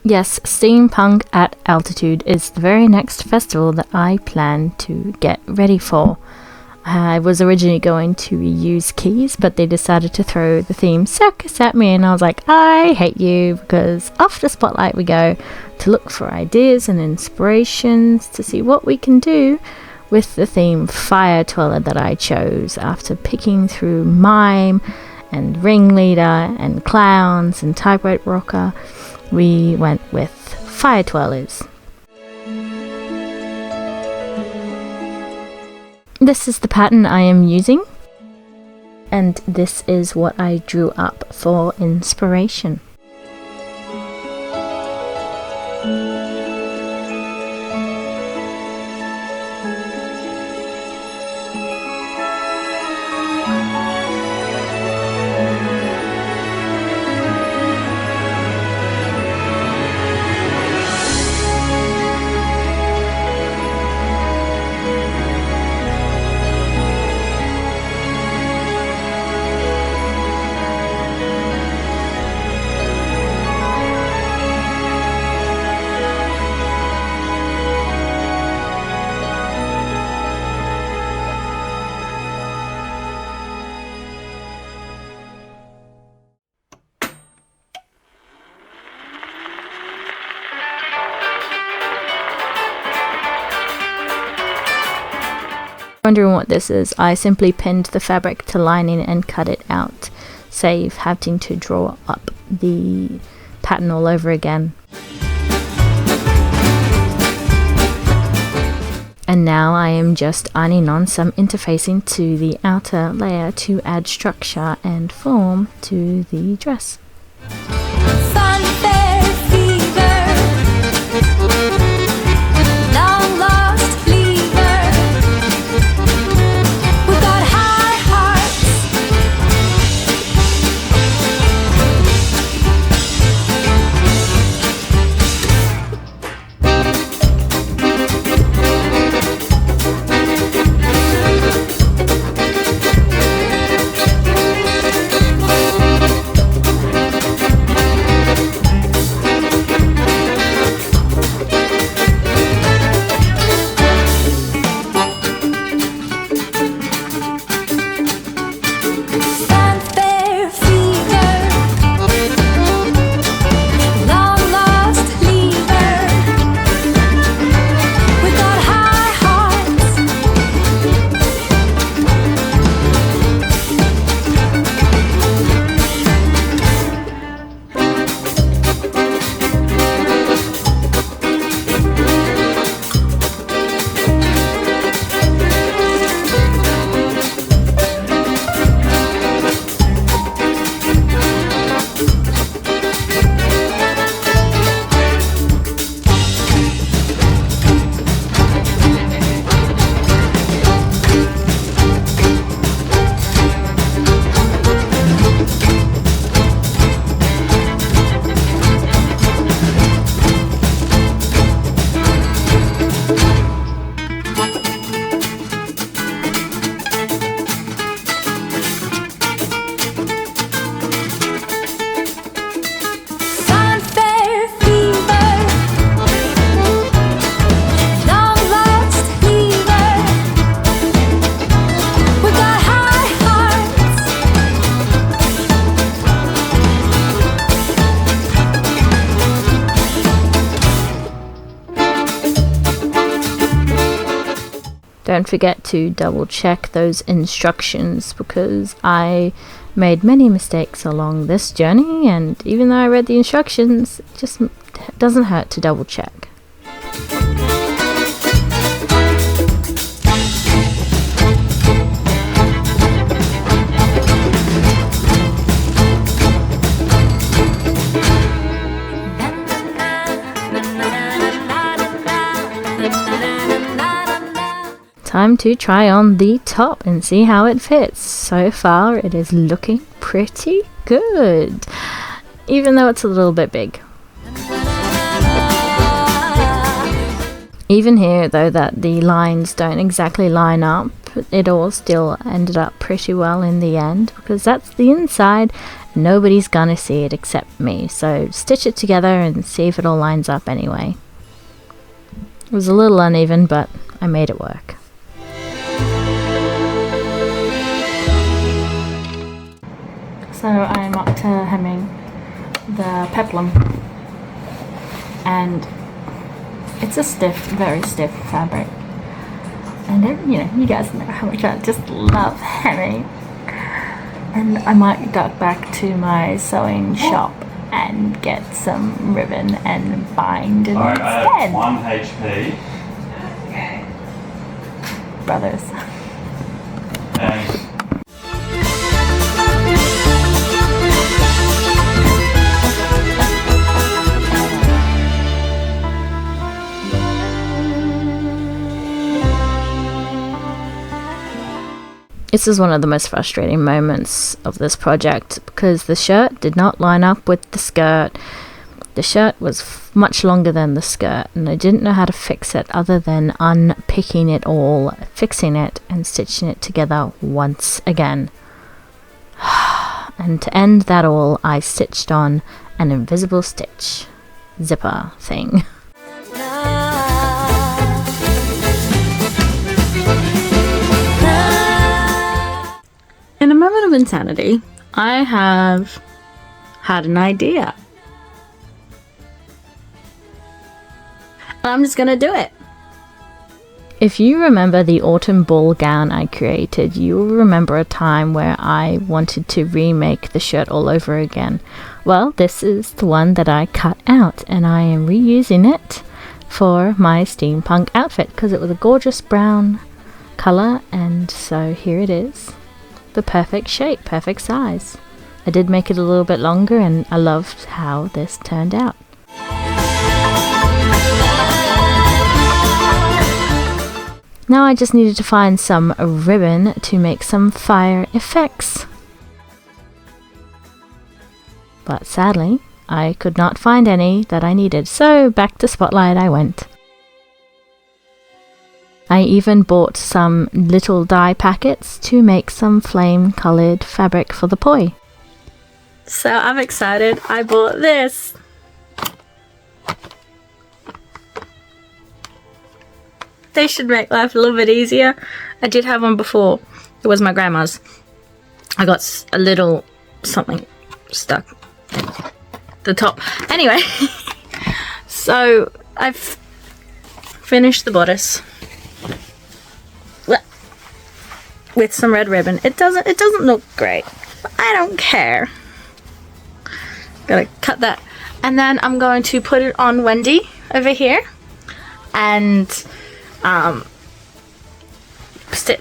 Yes, Steampunk at Altitude is the very next festival that I plan to get ready for. I was originally going to use keys, but they decided to throw the theme circus at me, and I was like, I hate you, because off the spotlight we go to look for ideas and inspirations to see what we can do with the theme Fire Twirler that I chose after picking through Mime and Ringleader and Clowns and Typewriter Rocker. We went with Fire Twirlers. This is the pattern I am using, and this is what I drew up for inspiration. Wondering what this is, I simply pinned the fabric to lining and cut it out, save having to draw up the pattern all over again. And now I am just ironing on some interfacing to the outer layer to add structure and form to the dress. Don't forget to double check those instructions, because I made many mistakes along this journey, and even though I read the instructions, it just doesn't hurt to double check. Time to try on the top and see how it fits. So far it is looking pretty good, even though it's a little bit big. Even here, though, that the lines don't exactly line up, it all still ended up pretty well in the end, because that's the inside nobody's gonna see it except me, so stitch it together and see if it all lines up anyway. It was a little uneven, but I made it work. So I'm up to hemming the peplum, and it's a stiff, very stiff fabric, and you know, you guys know how much I just love hemming, and I might duck back to my sewing shop and get some ribbon and bind it instead. I have 1 HP. Brothers. And this is one of the most frustrating moments of this project because the shirt did not line up with the skirt. The shirt was much longer than the skirt, and I didn't know how to fix it other than unpicking it all, fixing it, and stitching it together once again. And to end that all, I stitched on an invisible stitch zipper thing. In a moment of insanity, I have had an idea. And I'm just gonna do it. If you remember the autumn ball gown I created, you will remember a time where I wanted to remake the shirt all over again. Well, this is the one that I cut out, and I am reusing it for my steampunk outfit because it was a gorgeous brown color, and so here it is. The perfect shape, perfect size. I did make it a little bit longer, and I loved how this turned out. Now I just needed to find some ribbon to make some fire effects. But sadly, I could not find any that I needed, so back to Spotlight I went. I even bought some little dye packets to make some flame coloured fabric for the poi. So I'm excited, I bought this! They should make life a little bit easier. I did have one before, it was my grandma's. I got a little something stuck at the top. Anyway, so I've finished the bodice with some red ribbon. It doesn't look great, but I don't care. Gotta cut that, and then I'm going to put it on Wendy over here, and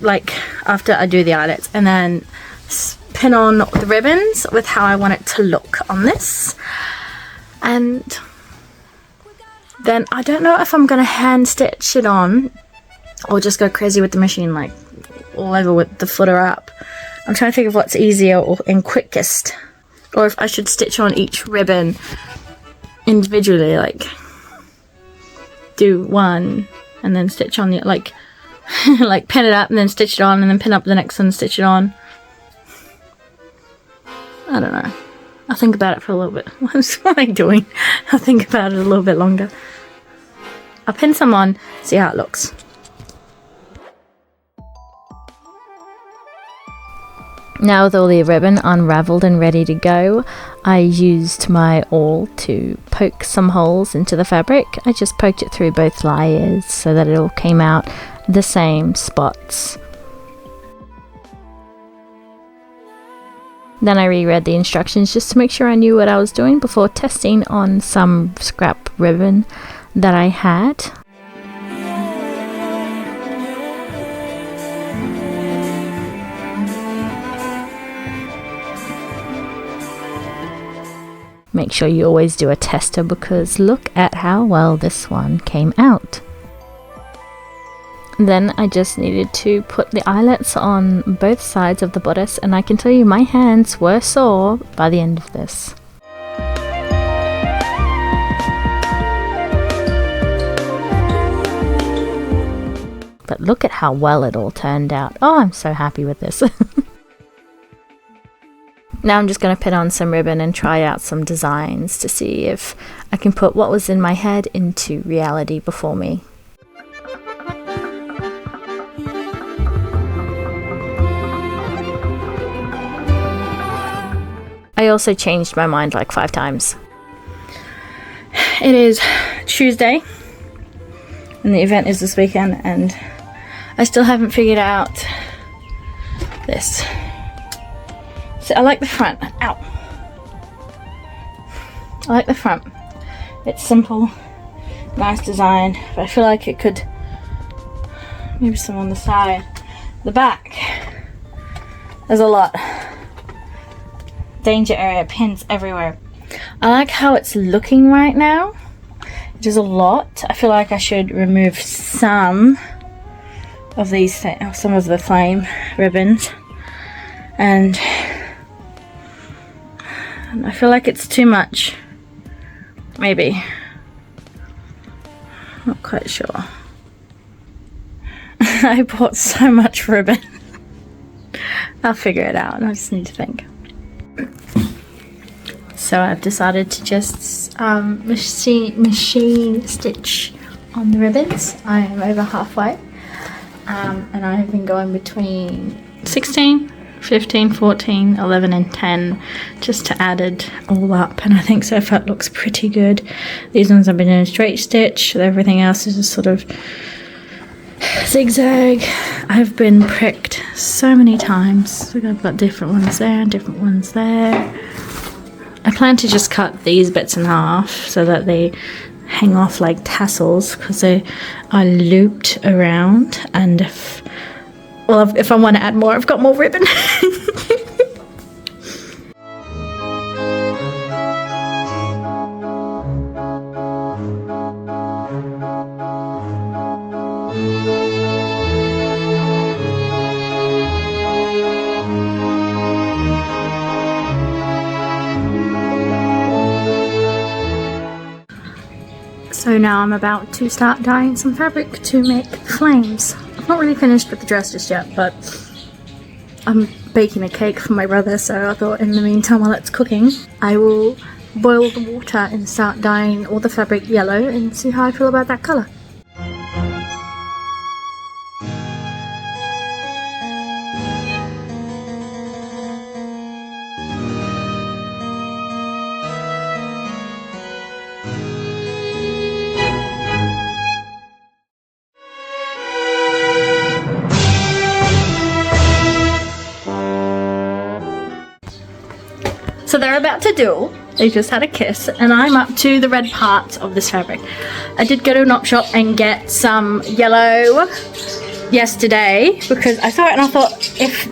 like after I do the eyelets, and then pin on the ribbons with how I want it to look on this, and then I don't know if I'm gonna hand stitch it on or just go crazy with the machine, like all over with the footer up. I'm trying to think of what's easier and quickest, or if I should stitch on each ribbon individually, like do one and then stitch on the like pin it up and then stitch it on, and then pin up the next one and stitch it on. I don't know. I'll think about it for a little bit. What am I doing? I'll think about it a little bit longer. I'll pin some on, see how it looks. Now with all the ribbon unraveled and ready to go, I used my awl to poke some holes into the fabric. I just poked it through both layers so that it all came out the same spots. Then I reread the instructions just to make sure I knew what I was doing before testing on some scrap ribbon that I had. Make sure you always do a tester, because look at how well this one came out. Then I just needed to put the eyelets on both sides of the bodice, and I can tell you my hands were sore by the end of this. But look at how well it all turned out. Oh, I'm so happy with this. Now I'm just going to put on some ribbon and try out some designs to see if I can put what was in my head into reality before me. I also changed my mind like 5 times. It is Tuesday and the event is this weekend, and I still haven't figured out this. So I like the front. Ow! I like the front. It's simple, nice design, but I feel like it could maybe some on the side. The back, there's a lot. Danger area, pins everywhere. I like how it's looking right now. It is a lot. I feel like I should remove some of these, some of the flame ribbons, and I feel like it's too much. Maybe. Not quite sure. I bought so much ribbon. I'll figure it out. I just need to think. So I've decided to just machine stitch on the ribbons. I am over halfway, and I have been going between 16, 15, 14, 11 and 10 just to add it all up, and I think so far it looks pretty good. These ones I've been doing straight stitch, everything else is just sort of zigzag. I've been pricked so many times. Look, I've got different ones there and different ones there. I plan to just cut these bits in half so that they hang off like tassels, because they are looped around, and if I want to add more, I've got more ribbon. So now I'm about to start dyeing some fabric to make flames. I'm not really finished with the dress just yet, but I'm baking a cake for my brother, so I thought in the meantime while it's cooking, I will boil the water and start dyeing all the fabric yellow and see how I feel about that colour. So they're about to duel. They just had a kiss, and I'm up to the red part of this fabric. I did go to an op shop and get some yellow yesterday because I saw it and I thought, if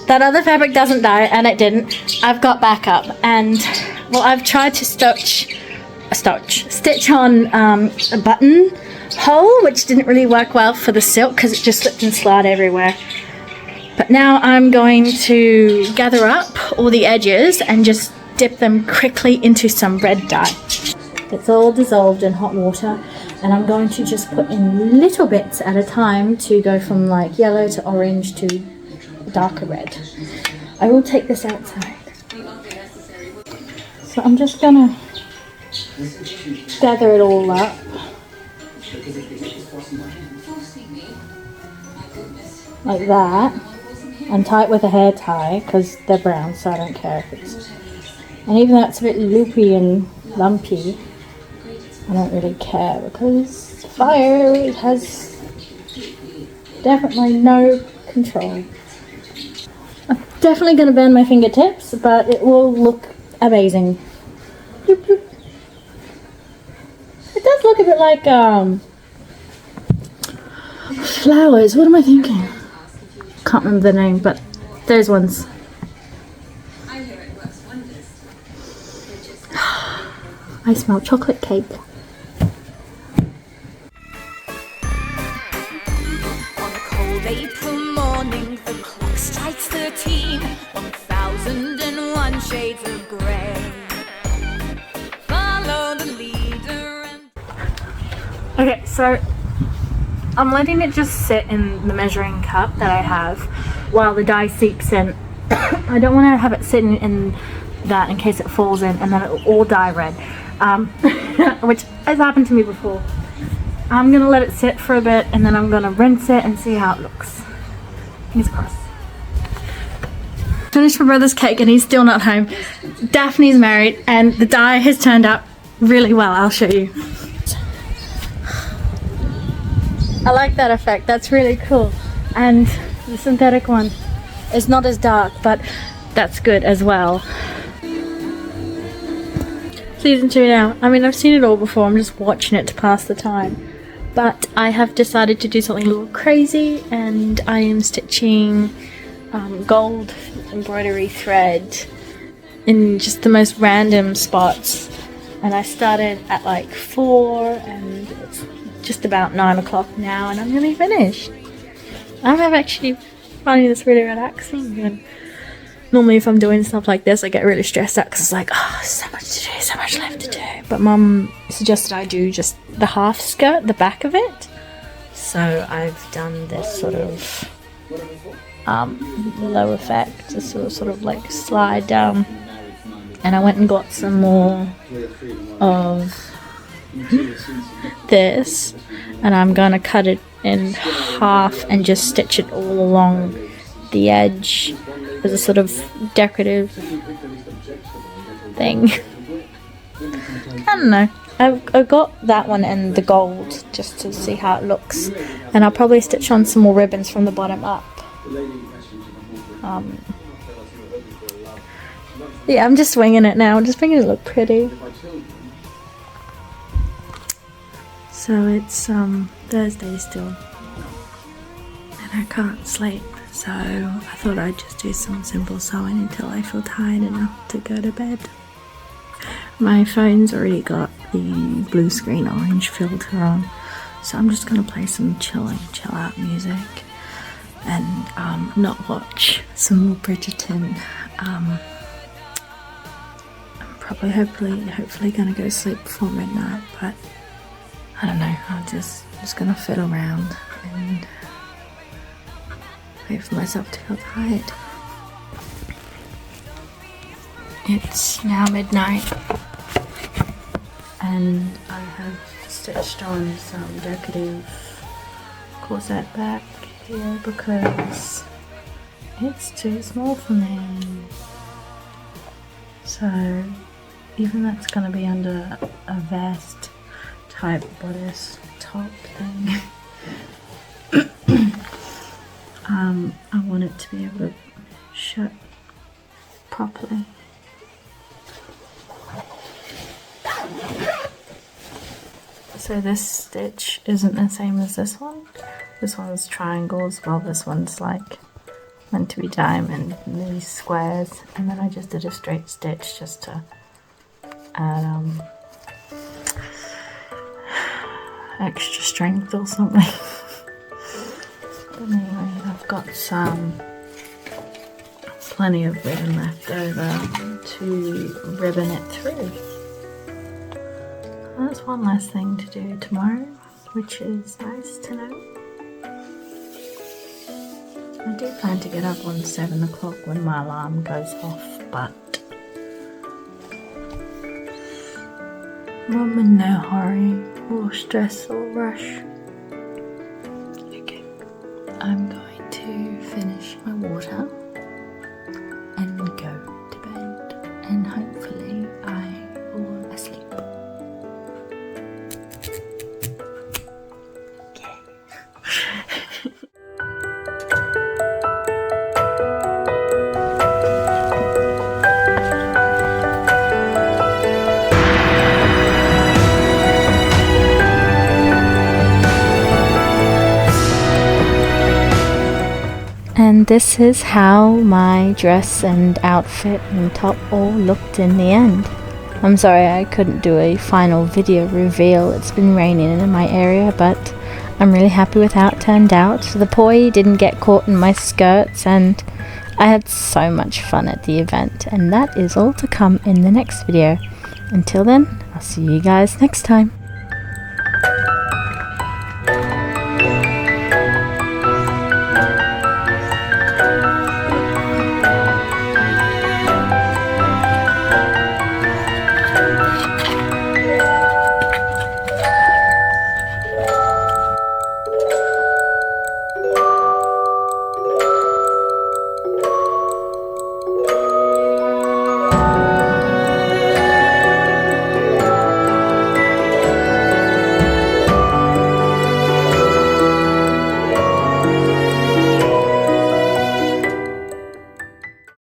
that other fabric doesn't dye, and it didn't, I've got backup. And well, I've tried to stitch on a button hole, which didn't really work well for the silk because it just slipped and slid everywhere. But now I'm going to gather up all the edges and just dip them quickly into some red dye. It's all dissolved in hot water, and I'm going to just put in little bits at a time to go from like yellow to orange to darker red. I will take this outside. So I'm just gonna gather it all up. Like that. And tie it with a hair tie because they're brown, so I don't care if it's... And even though it's a bit loopy and lumpy, I don't really care because fire has definitely no control. I'm definitely going to burn my fingertips, but it will look amazing. Bloop, bloop. It does look a bit like flowers. What am I thinking? Can't remember the name, but those ones. I smell chocolate cake. On a cold April morning, the clock strikes 13, 1001 shades of grey. Follow the leader and... Okay, so I'm letting it just sit in the measuring cup that I have while the dye seeps in. I don't want to have it sitting in that in case it falls in and then it will all dye red, which has happened to me before. I'm gonna let it sit for a bit and then I'm gonna rinse it and see how it looks. Fingers crossed. Finished my brother's cake and he's still not home. Daphne's married and the dye has turned out really well. I'll show you. I like that effect, that's really cool. And the synthetic one is not as dark, but that's good as well. Season 2 now. I mean, I've seen it all before, I'm just watching it to pass the time. But I have decided to do something a little crazy and I am stitching gold embroidery thread in just the most random spots. And I started at like 4 and it's just about 9 o'clock now and I'm nearly finished. I'm actually finding this really relaxing, and normally if I'm doing stuff like this I get really stressed out because it's like, oh, so much to do, so much left to do. But Mum suggested I do just the half skirt, the back of it. So I've done this sort of low effect, to sort of like slide down. And I went and got some more of this and I'm gonna cut it in half and just stitch it all along the edge as a sort of decorative thing. I don't know. I've got that one and the gold just to see how it looks, and I'll probably stitch on some more ribbons from the bottom up. Yeah, I'm just winging it now. I'm just making it look pretty. So it's Thursday still, and I can't sleep. So I thought I'd just do some simple sewing until I feel tired enough to go to bed. My phone's already got the blue screen orange filter on, so I'm just gonna play some chill out music and not watch some more Bridgerton. I'm probably hopefully gonna go sleep before midnight, but I don't know, I'm just gonna fiddle around and wait for myself to feel tired. It's now midnight and I have stitched on some decorative corset back here because it's too small for me. So even that's going to be under a vest type bodice top thing. I want it to be able to shut properly. So this stitch isn't the same as this one. This one's triangles, while this one's like meant to be diamond and these squares. And then I just did a straight stitch just to add extra strength or something. But anyway, I've got plenty of ribbon left over to ribbon it through. That's one less thing to do tomorrow, which is nice to know. I do plan to get up on 7 o'clock when my alarm goes off, but I'm in no hurry or stress or rush. Okay, I'm going to finish my water and go to bed, and hopefully I fall asleep. And this is how my dress and outfit and top all looked in the end. I'm sorry I couldn't do a final video reveal. It's been raining in my area, but I'm really happy with how it turned out. The poi didn't get caught in my skirts, and I had so much fun at the event. And that is all to come in the next video. Until then, I'll see you guys next time.